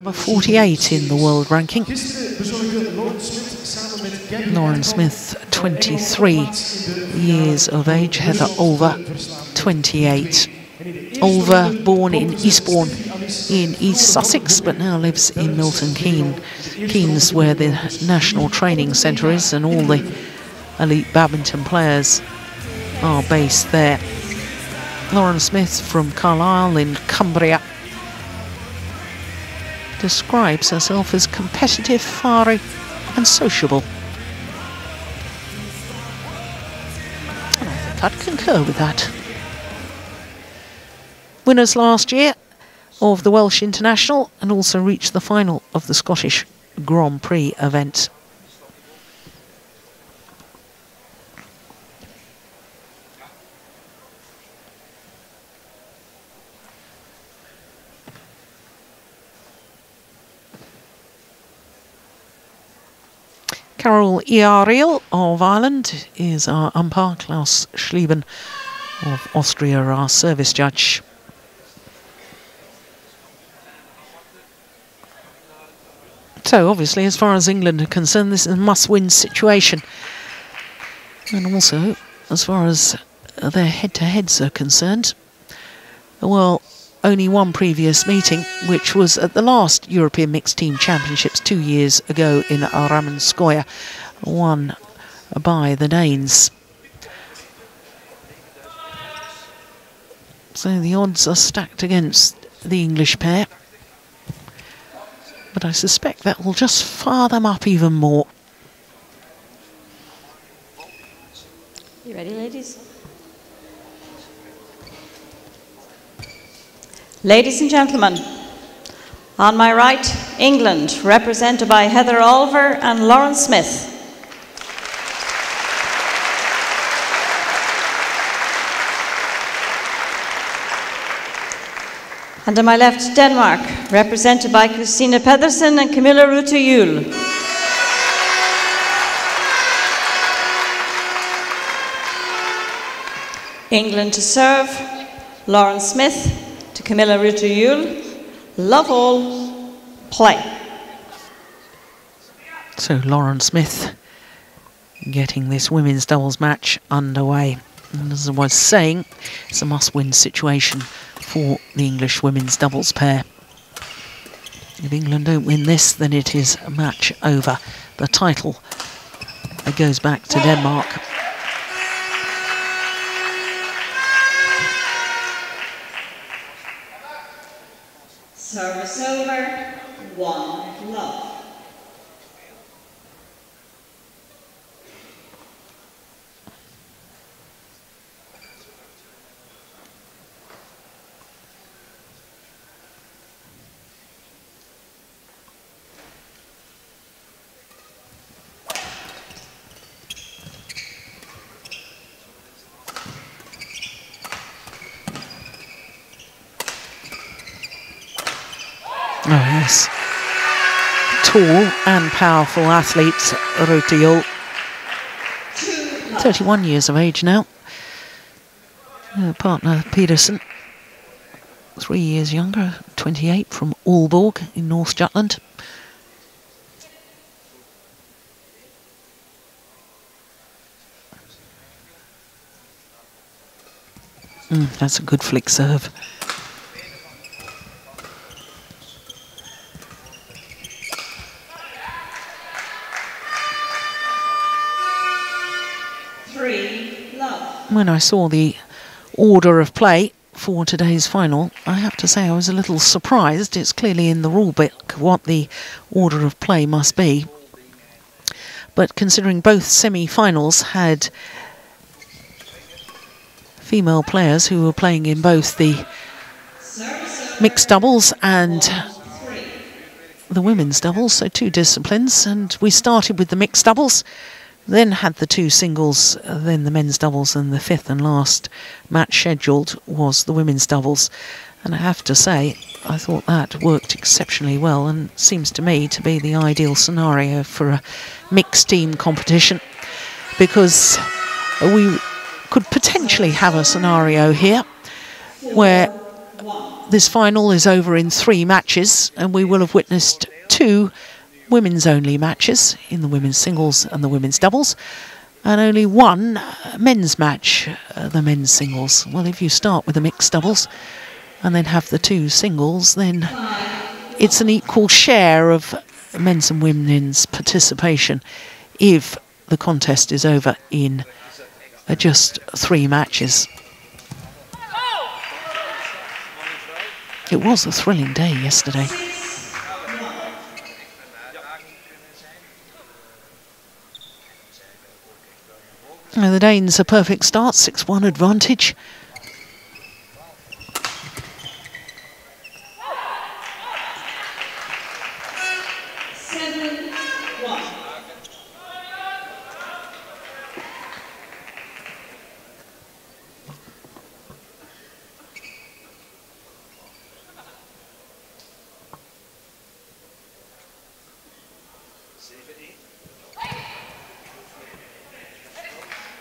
Number 48 in the world ranking. Lauren Smith, 23 years of age. Heather Olver, 28. Olver, born in Eastbourne in East Sussex, but now lives in Milton Keynes, where the National Training Centre is, and all the elite badminton players are based there. Lauren Smith from Carlisle in Cumbria describes herself as competitive, fiery and sociable. And I think I'd concur with that. Winners last year of the Welsh International and also reached the final of the Scottish Grand Prix event. Carol Iariel of Ireland is our umpire. Klaus Schlieben of Austria, our service judge. So obviously, as far as England are concerned, this is a must-win situation. And also, as far as their head-to-heads are concerned, well, only one previous meeting, which was at the last European Mixed Team Championships 2 years ago in Ramenskoye, won by the Danes. So the odds are stacked against the English pair. But I suspect that will just fire them up even more. You ready, ladies? Ladies and gentlemen, on my right, England, represented by Heather Olver and Lauren Smith. And on my left, Denmark, represented by C.Pedersen and Kamilla Juhl. England to serve, Lauren Smith to Kamilla Juhl. Love all, play. So Lauren Smith getting this women's doubles match underway. And as I was saying, it's a must-win situation for the English women's doubles pair. If England don't win this, then it is a match over. The title goes back to Denmark. Service over, 1-love. Oh yes, tall and powerful athlete, Juhl. 31 years of age now. Her partner Pedersen, 3 years younger, 28, from Aalborg in North Jutland. That's a good flick serve. When I saw the order of play for today's final, I have to say I was a little surprised. It's clearly in the rule book what the order of play must be. But considering both semi-finals had female players who were playing in both the mixed doubles and the women's doubles, so two disciplines, and we started with the mixed doubles, then had the two singles, then the men's doubles, and the fifth and last match scheduled was the women's doubles. And I have to say, I thought that worked exceptionally well and seems to me to be the ideal scenario for a mixed team competition, because we could potentially have a scenario here where this final is over in 3 matches, and we will have witnessed 2 women's only matches in the women's singles and the women's doubles, and only 1 men's match, the men's singles. Well, if you start with the mixed doubles and then have the 2 singles, then it's an equal share of men's and women's participation if the contest is over in just 3 matches. It was a thrilling day yesterday. Now the Danes a perfect start, 6-1 advantage.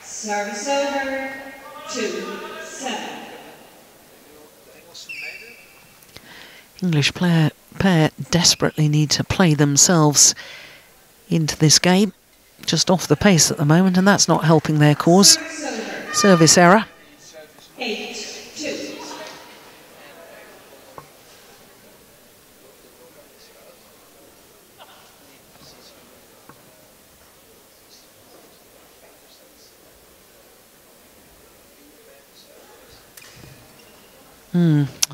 Service over, 2-7. English pair desperately need to play themselves into this game. Just off the pace at the moment, and that's not helping their cause. Service error. 8-2.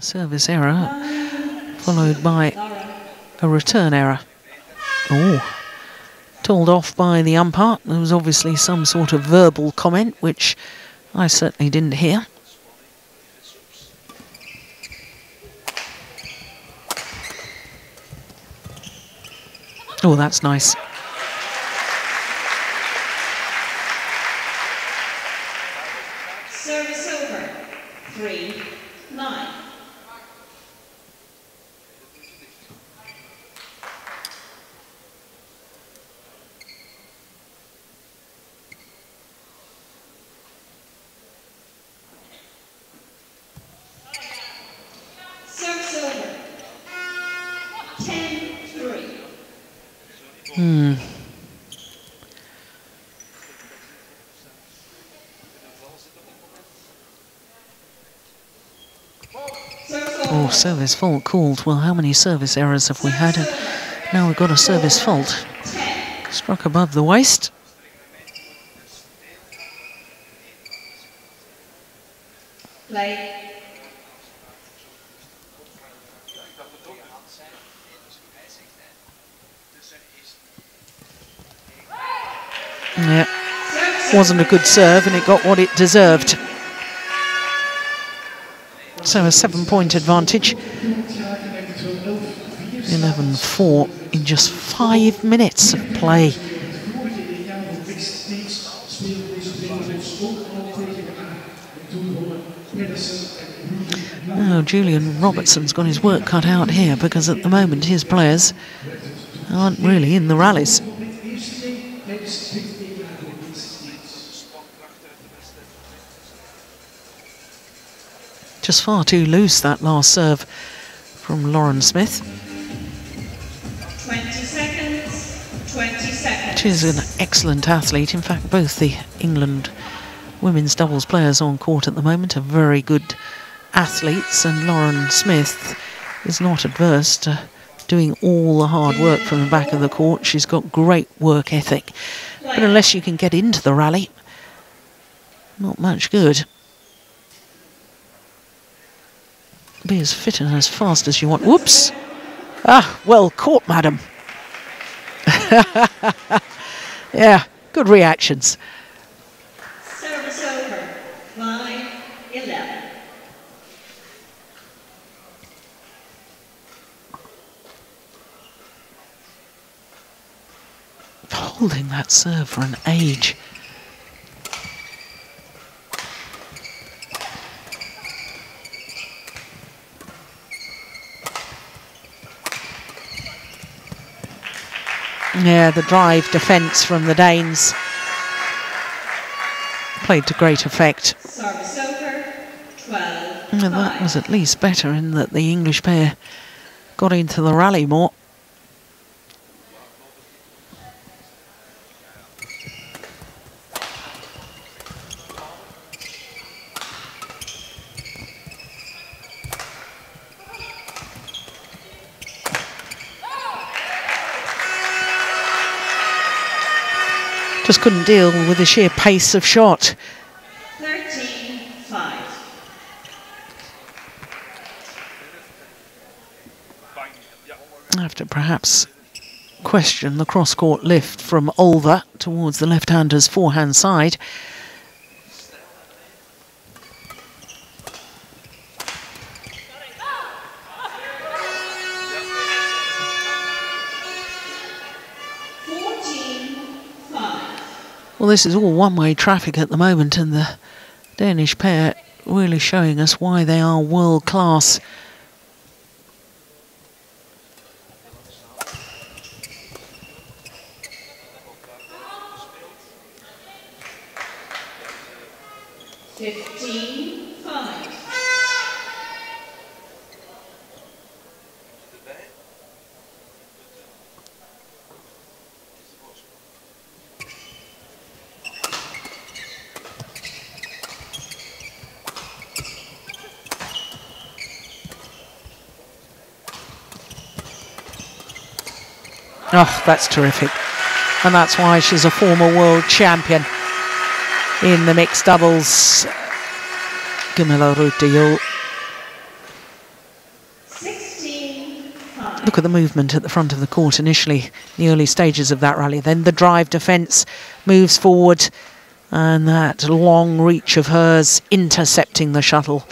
Service error followed by a return error. Oh, told off by the umpire. There was obviously some sort of verbal comment, which I certainly didn't hear. Oh, that's nice. Service over, 3-9. Service over, 10-3. Oh, service fault called. Well, how many service errors have we had? And now we've got a service fault. Struck above the waist. Play. Yeah, wasn't a good serve, and it got what it deserved. So a 7-point advantage. 11-4 in just 5 minutes of play. Now Julian Robertson's got his work cut out here, because at the moment his players aren't really in the rallies. Just far too loose, that last serve from L.Smith. 20 seconds, 20 seconds. She's an excellent athlete. In fact, both the England women's doubles players on court at the moment are very good athletes, and L.Smith is not adverse to doing all the hard work from the back of the court. She's got great work ethic. But unless you can get into the rally, not much good. Be as fit and as fast as you want. Whoops! Ah, well caught, madam. Yeah, good reactions. Service over, 5-11. Holding that serve for an age. Yeah, the drive defence from the Danes played to great effect. Service over, 12. And that was at least better in that the English pair got into the rally more. Just couldn't deal with the sheer pace of shot. 13-5. I have to perhaps question the cross-court lift from H.Olver towards the left-hander's forehand side. Well, this is all one-way traffic at the moment, and the Danish pair really showing us why they are world-class. Oh, that's terrific. And that's why she's a former world champion in the mixed doubles. Kamilla Juhl. Look at the movement at the front of the court initially, the early stages of that rally. Then the drive defence moves forward, and that long reach of hers intercepting the shuttle.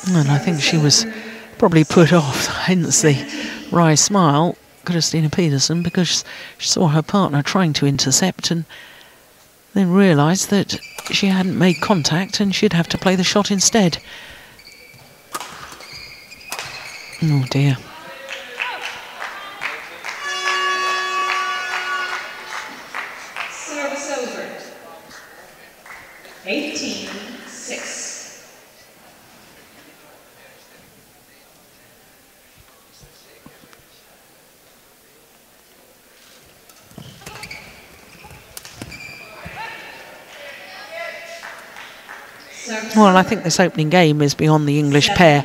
And I think she was probably put off, hence the wry smile, C.Pedersen, because she saw her partner trying to intercept and then realised that she hadn't made contact and she'd have to play the shot instead. Oh dear. Service over. 18-6. Well, I think this opening game is beyond the English pair,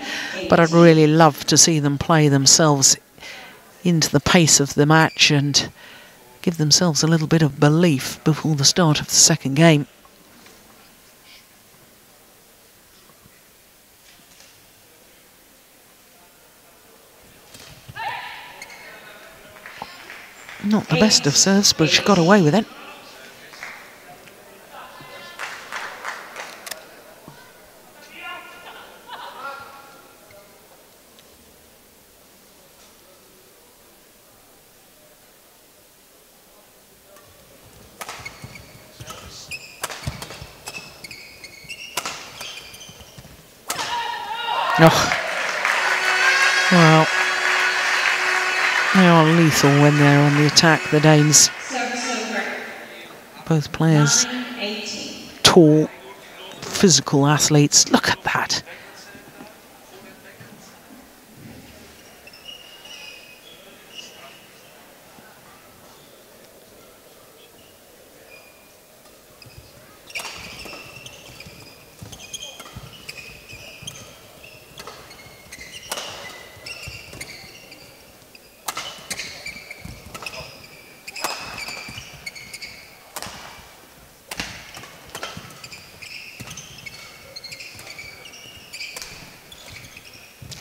but I'd really love to see them play themselves into the pace of the match and give themselves a little bit of belief before the start of the second game. Not the best of serves, but she got away with it. Oh, well, they are lethal when they're on the attack, the Danes. Both players, tall, physical athletes. Look at that.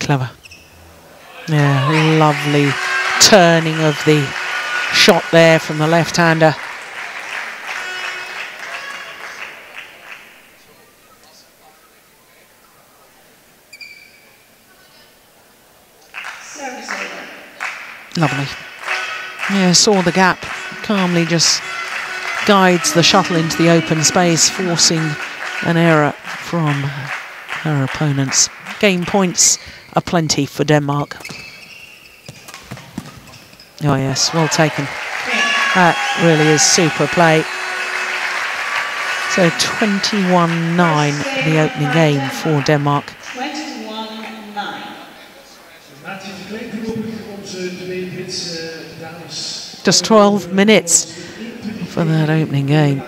Clever. Yeah, lovely turning of the shot there from the left-hander. Lovely. Yeah, saw the gap. Calmly just guides the shuttle into the open space, forcing an error from her opponents. Game points aplenty for Denmark. Oh yes, well taken. That really is super play. So 21-9 the opening game for Denmark. 21-9. Just 12 minutes for that opening game.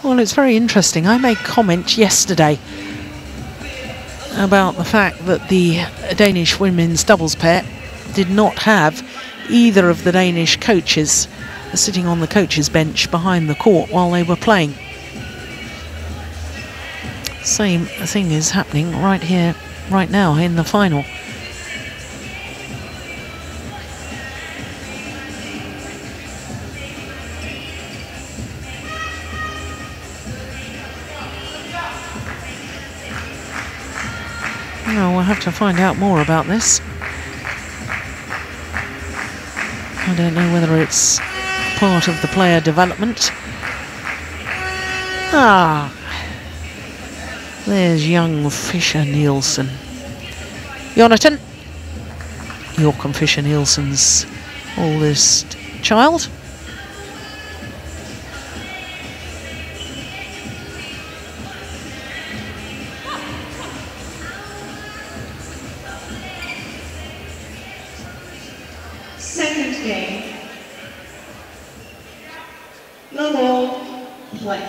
Well, it's very interesting. I made comment yesterday about the fact that the Danish women's doubles pair did not have either of the Danish coaches sitting on the coaches' bench behind the court while they were playing. Same thing is happening right here, right now in the final. Well, we'll have to find out more about this. I don't know whether it's part of the player development. Ah, there's young Fisher Nielsen. Jonathan, Joachim Fisher Nielsen's oldest child. Second game. Level play.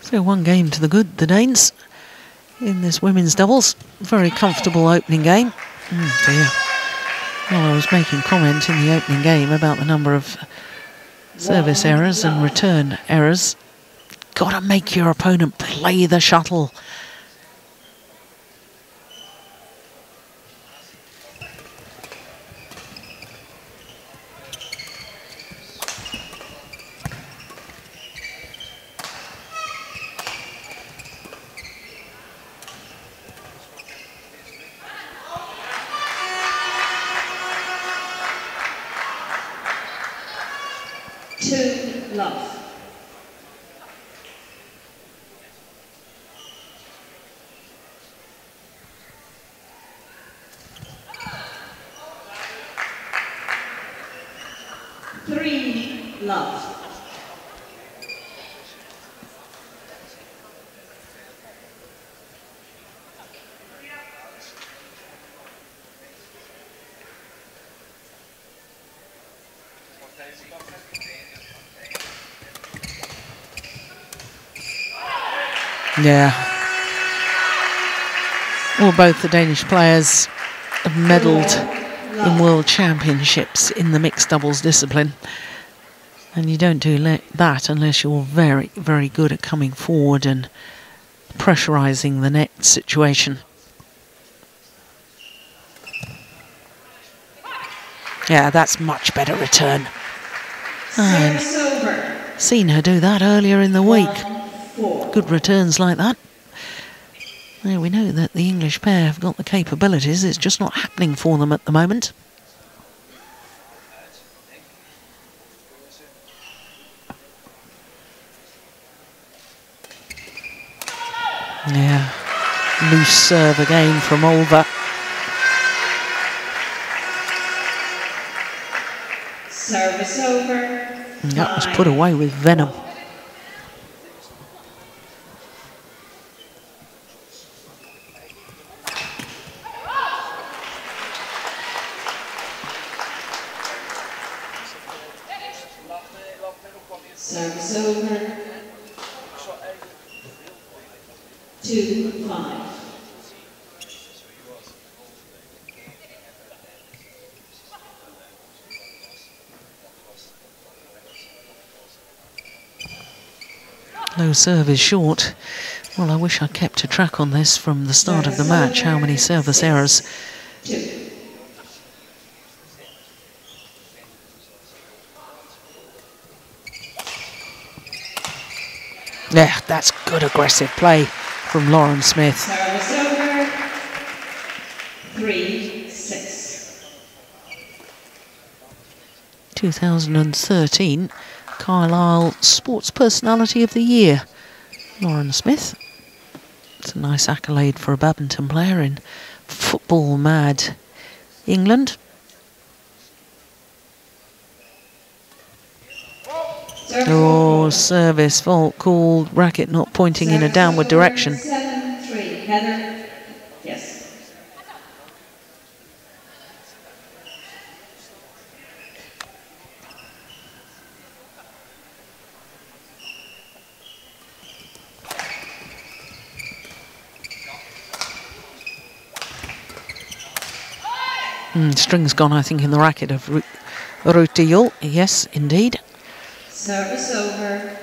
So one game to the good, the Danes, in this women's doubles. Very comfortable opening game. Oh dear. Well, I was making comment in the opening game about the number of service errors and return errors. Got to make your opponent play the shuttle. Love. Three, love. Yeah. Well, both the Danish players have medalled in World Championships in the mixed doubles discipline. And you don't do that unless you're very, very good at coming forward and pressurising the net situation. Yeah, that's much better return. And seen her do that earlier in the week. Good returns like that. Now we know that the English pair have got the capabilities, it's just not happening for them at the moment. Yeah, loose serve again from H.Olver. Service over. And that was put away with venom. Service over. 2-5. Low serve is short. Well, I wish I'd kept a track on this from the start of the match, how many service errors. Yeah, that's good aggressive play from L.Smith. Service over. 3-6. 2013 Carlisle Sports Personality of the Year, L.Smith. It's a nice accolade for a badminton player in football-mad England. Oh, service fault called, racket not pointing in a downward direction. 7-3. Heather, yes. String's gone, I think, in the racket of Juhl. Yes, indeed. Service over.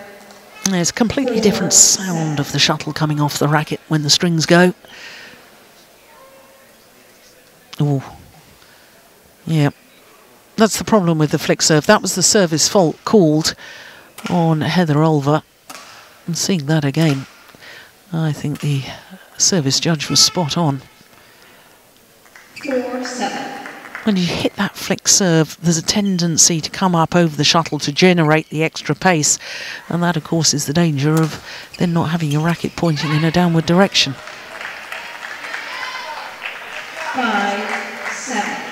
There's a completely different sound of the shuttle coming off the racket when the strings go. Oh, yeah. That's the problem with the flick serve. That was the service fault called on H.Olver. And seeing that again, I think the service judge was spot on. 4-7. When you hit that flick serve, there's a tendency to come up over the shuttle to generate the extra pace, and that, of course, is the danger of then not having your racket pointing in a downward direction. 5-7.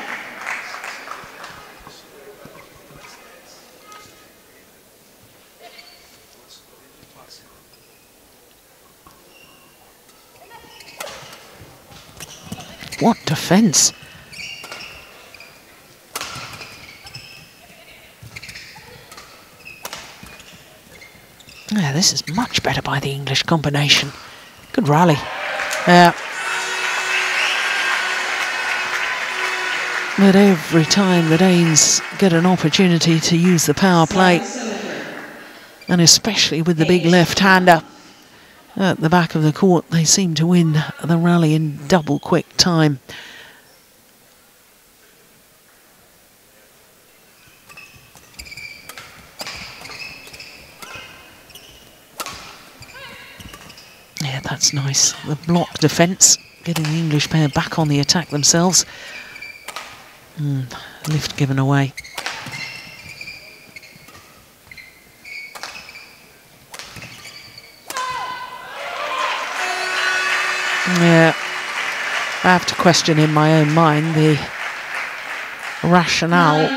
What defence! Yeah, this is much better by the English combination. Good rally. Yeah. But every time the Danes get an opportunity to use the power play, and especially with the big left-hander at the back of the court, they seem to win the rally in double quick time. Yeah, that's nice. The block defence, getting the English pair back on the attack themselves. Lift given away. Yeah, I have to question in my own mind the rationale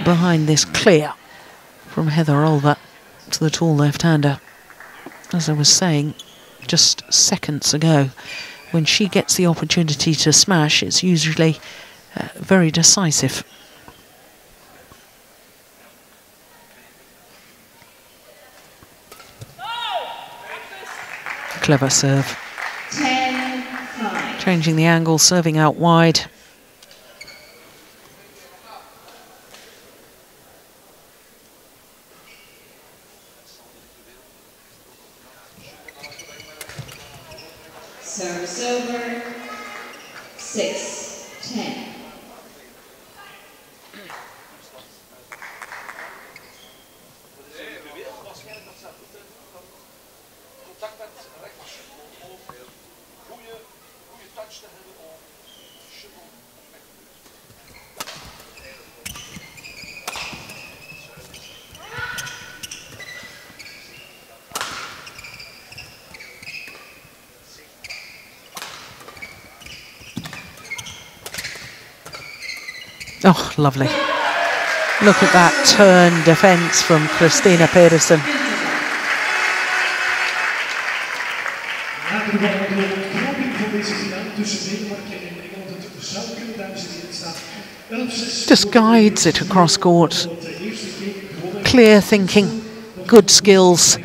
behind this clear from H.Olver to the tall left-hander. As I was saying just seconds ago, when she gets the opportunity to smash, it's usually very decisive. Clever serve. 10-5. Changing the angle, serving out wide. Service over. 6-10. Oh, lovely. Look at that turn defence from C.Pedersen. Just guides it across court. Clear thinking, good skills.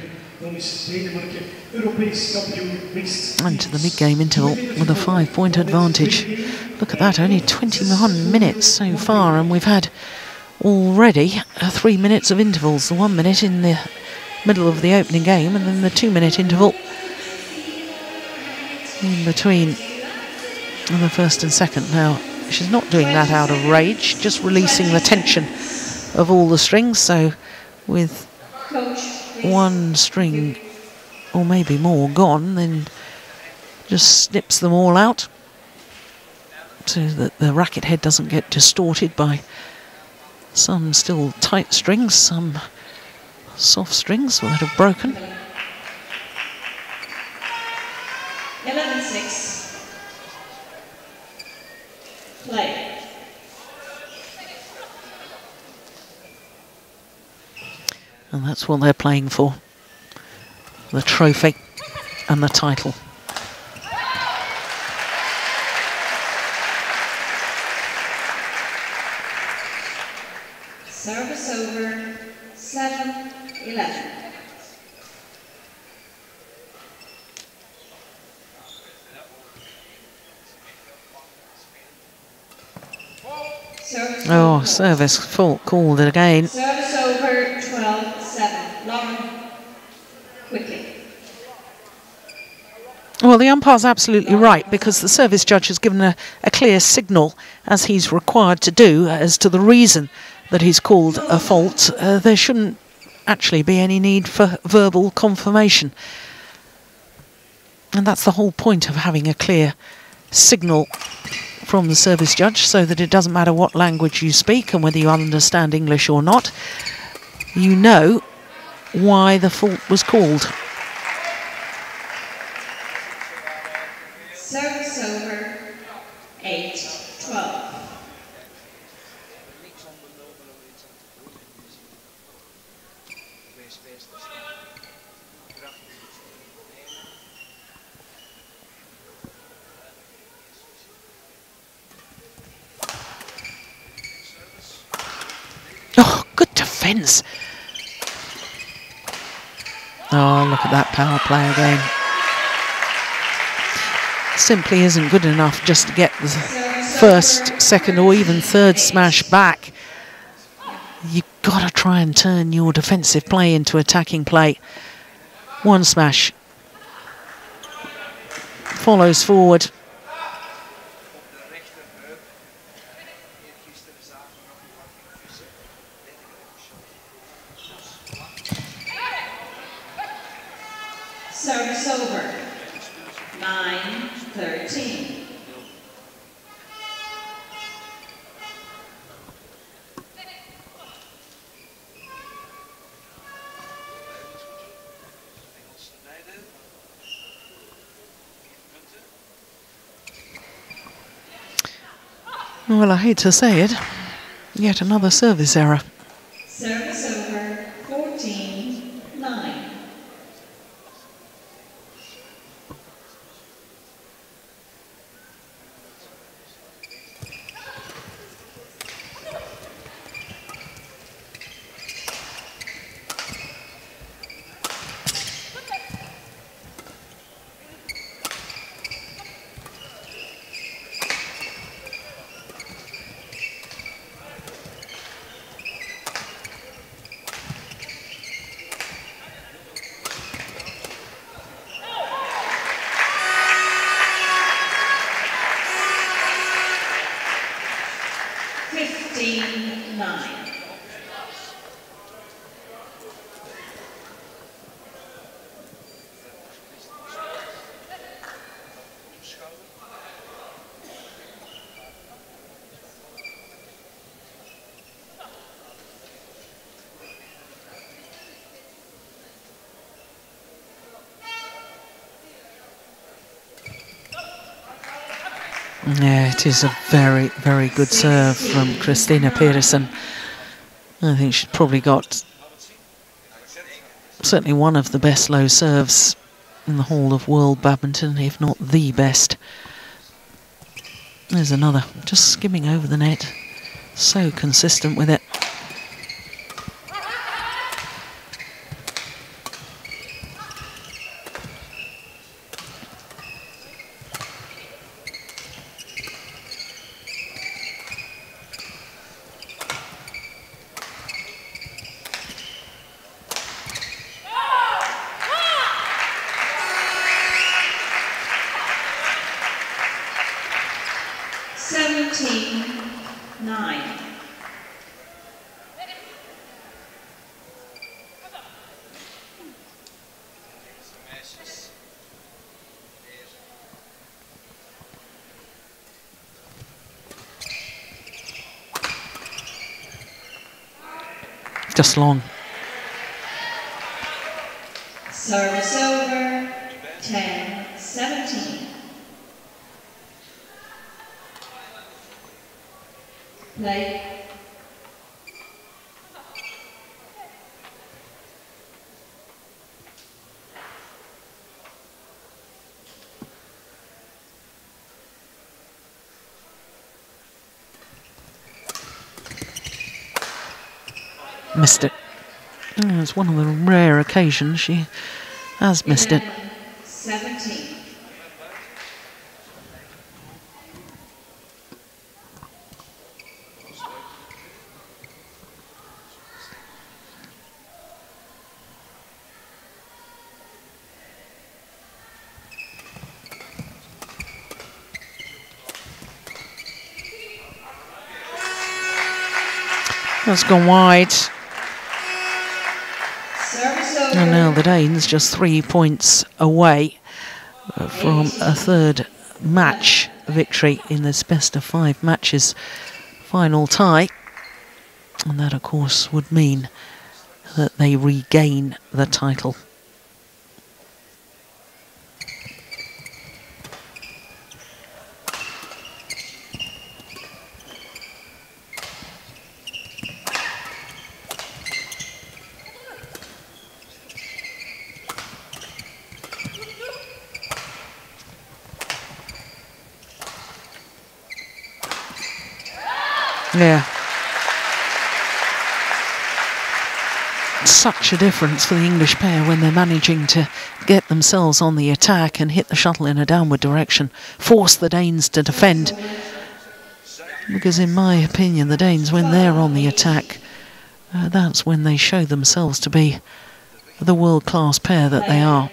And to the mid-game interval with a 5-point advantage. Look at that, only 21 minutes so far, and we've had already 3 minutes of intervals. The 1 minute in the middle of the opening game, and then the 2-minute interval in between the first and second. Now, she's not doing that out of rage, just releasing the tension of all the strings. So with one string or maybe more gone, then just snips them all out so that the racket head doesn't get distorted by some still tight strings, some soft strings that have broken. 11-6. Play. And that's what they're playing for. The trophy and the title. Service over, 7-11. Oh, service fault called it again. Service over, 12-7. Lauren, quickly. Well, the umpire's absolutely right, because the service judge has given a clear signal, as he's required to do, as to the reason that he's called a fault. There shouldn't actually be any need for verbal confirmation. And that's the whole point of having a clear signal from the service judge, so that it doesn't matter what language you speak and whether you understand English or not, you know why the fault was called. Service over, 8-12. Oh, good defence. Oh, look at that power play again. Simply isn't good enough just to get the first, second or even third smash back. You've got to try and turn your defensive play into attacking play. One smash. Follows forward. Service over, 9-13. Well, I hate to say it, yet another service error. Service over, 14-9. Yeah, it is a very, very good serve from C.Pedersen. I think she's probably got certainly one of the best low serves in the whole of world badminton, if not the best. There's another, just skimming over the net. So consistent with it. 17-9. Just long. Service over, 10-17. Play. Missed it. Oh, it's one of the rare occasions she has missed it. 17. That's gone wide. Service over. And now the Danes just 3 points away from a third match victory in this best of 5 matches final tie. And that, of course, would mean that they regain the title. Yeah. Such a difference for the English pair when they're managing to get themselves on the attack and hit the shuttle in a downward direction, force the Danes to defend. Because in my opinion, the Danes, when they're on the attack, that's when they show themselves to be the world-class pair that they are.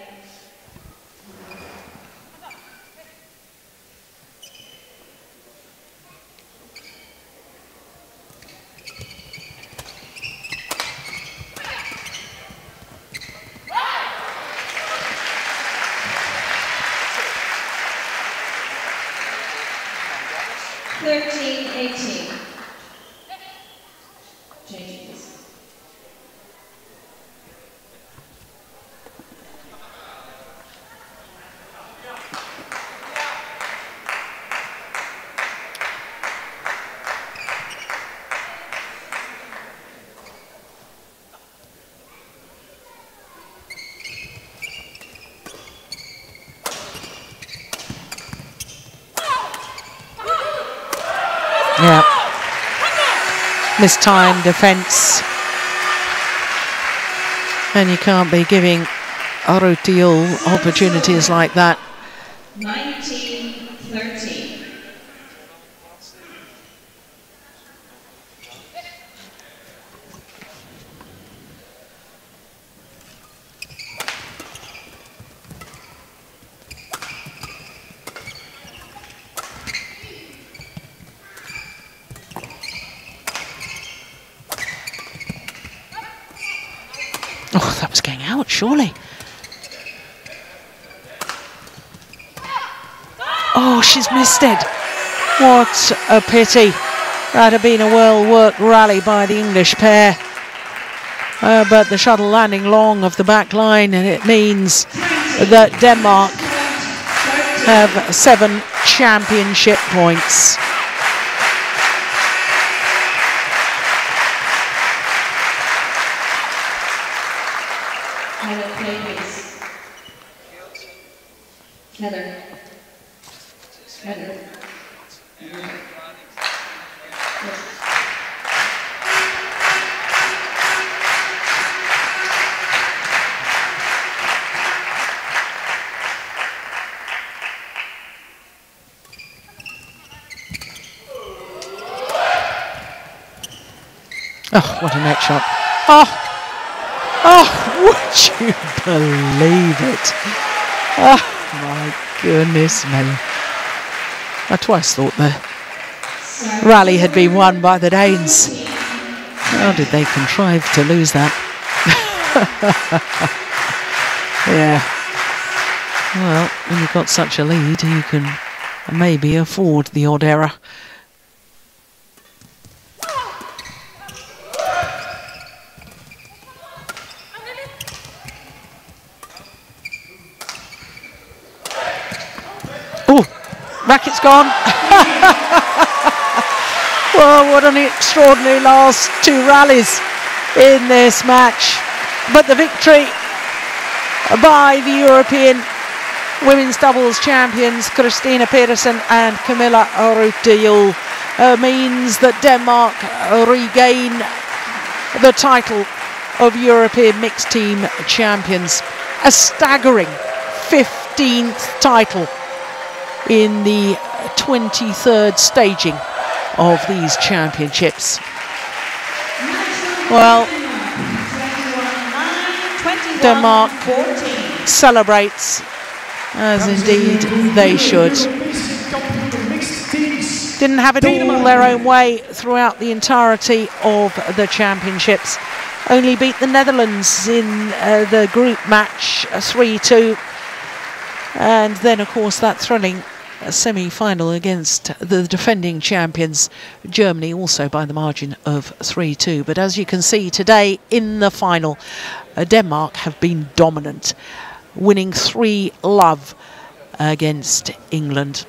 Yeah. Mistimed defence. And you can't be giving Juhl opportunities like that. 19-13. Oh, that was going out, surely. Oh, she's missed it. What a pity. That had been a well-worked rally by the English pair. But the shuttle landing long of the back line, and it means that Denmark have 7 championship points. Heather. Oh, what a net shot. Oh, would you believe it? Oh, my goodness me. I twice thought there. rally had been won by the Danes. How did they contrive to lose that? Yeah. Well, when you've got such a lead, you can maybe afford the odd error. Oh, racket's gone. Well, what an extraordinary last two rallies in this match. But the victory by the European women's doubles champions Christinna Pedersen and Kamilla Juhl means that Denmark regain the title of European mixed team champions. A staggering 15th title in the 23rd staging of these championships. Well, Denmark celebrates, as indeed they should. Didn't have it all their own way throughout the entirety of the championships. Only beat the Netherlands in the group match 3-2. And then, of course, that thrilling semi-final against the defending champions Germany, also by the margin of 3-2. But as you can see today in the final, Denmark have been dominant, winning 3-love against England.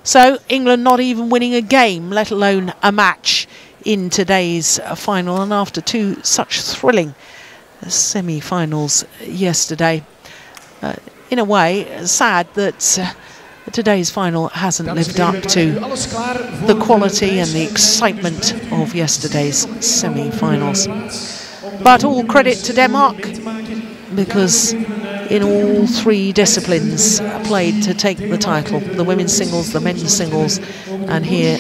So England not even winning a game, let alone a match, in today's final. And after two such thrilling semi-finals yesterday, in a way sad that today's final hasn't lived up to the quality and the excitement of yesterday's semi-finals. But all credit to Denmark, because in all three disciplines played to take the title, the women's singles, the men's singles, and here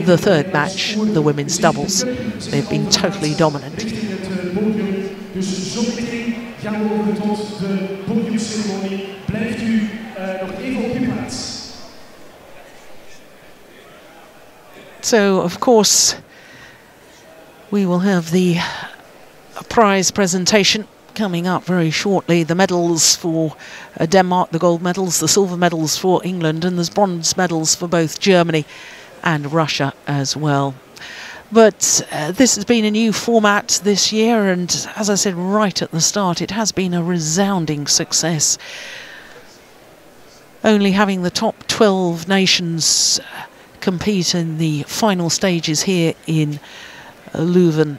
the third match, the women's doubles, they've been totally dominant. So, of course, we will have the prize presentation coming up very shortly. The medals for Denmark, the gold medals, the silver medals for England, and there's bronze medals for both Germany and Russia as well. But this has been a new format this year, and as I said right at the start, it has been a resounding success. Only having the top 12 nations compete in the final stages here in Leuven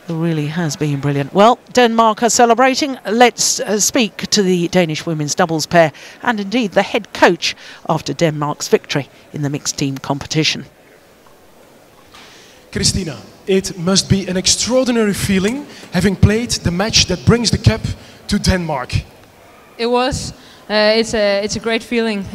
really has been brilliant. Well, Denmark are celebrating. Let's speak to the Danish women's doubles pair and indeed the head coach after Denmark's victory in the mixed team competition. Christinna, it must be an extraordinary feeling having played the match that brings the cup to Denmark. It was. It's a great feeling.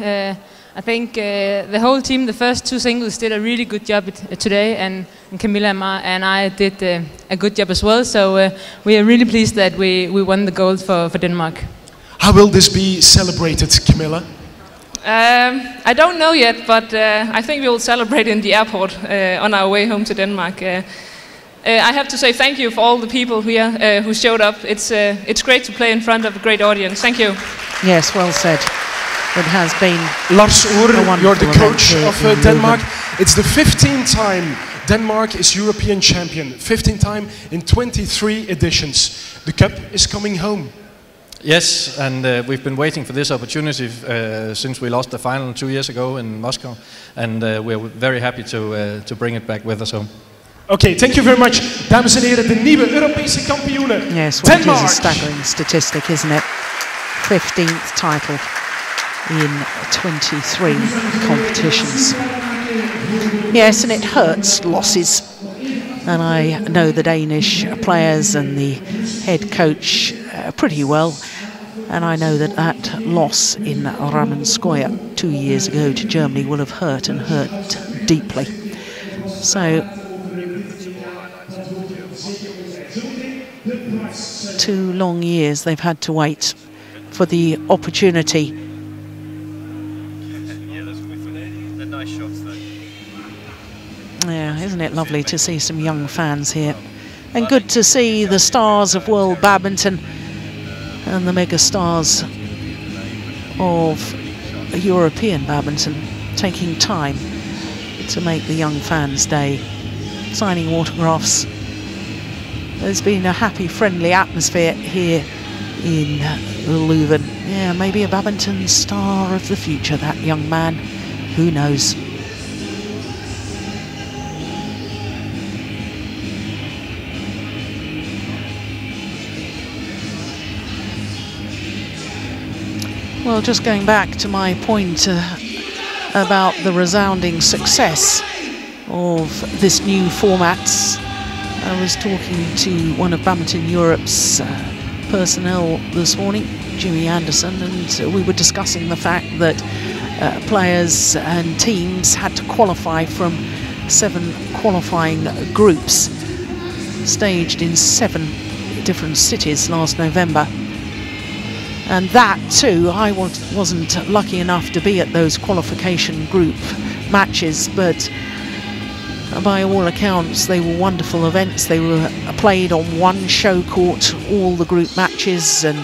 I think the whole team, the first two singles, did a really good job today, and Kamilla and I did a good job as well. So we are really pleased that we won the gold for Denmark. How will this be celebrated, Kamilla? I don't know yet, but I think we will celebrate in the airport on our way home to Denmark. I have to say thank you for all the people here who showed up. It's great to play in front of a great audience. Thank you. Yes, well said. It has been Lars Ohr, you're the coach of Denmark. It's the 15th time Denmark is European champion. 15th time in 23 editions. The cup is coming home. Yes, and we've been waiting for this opportunity since we lost the final 2 years ago in Moscow, and we're very happy to bring it back with us home. Okay, thank you very much. Dames en heren, de nieuwe Europese kampioenen. Yes, well, it is a staggering statistic, isn't it? 15th title in 23 competitions. Yes, and it hurts losses. And I know the Danish players and the head coach pretty well. And I know that that loss in Ramenskoye 2 years ago to Germany will have hurt and hurt deeply. So 2 long years they've had to wait for the opportunity Isn't it lovely to see some young fans here? And good to see the stars of world badminton and the mega stars of European badminton taking time to make the young fans' day, signing autographs. There's been a happy, friendly atmosphere here in Leuven. Yeah, maybe a badminton star of the future, that young man. Who knows? Well, just going back to my point about the resounding success of this new format, I was talking to one of Badminton Europe's personnel this morning, Jimmy Anderson, and we were discussing the fact that players and teams had to qualify from 7 qualifying groups staged in 7 different cities last November. And that too, I wasn't lucky enough to be at those qualification group matches, but by all accounts they were wonderful events. They were played on one show court, all the group matches, and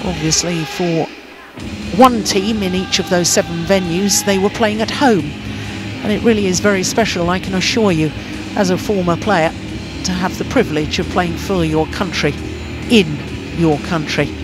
obviously for one team in each of those 7 venues they were playing at home. And it really is very special, I can assure you, as a former player, to have the privilege of playing for your country, in your country.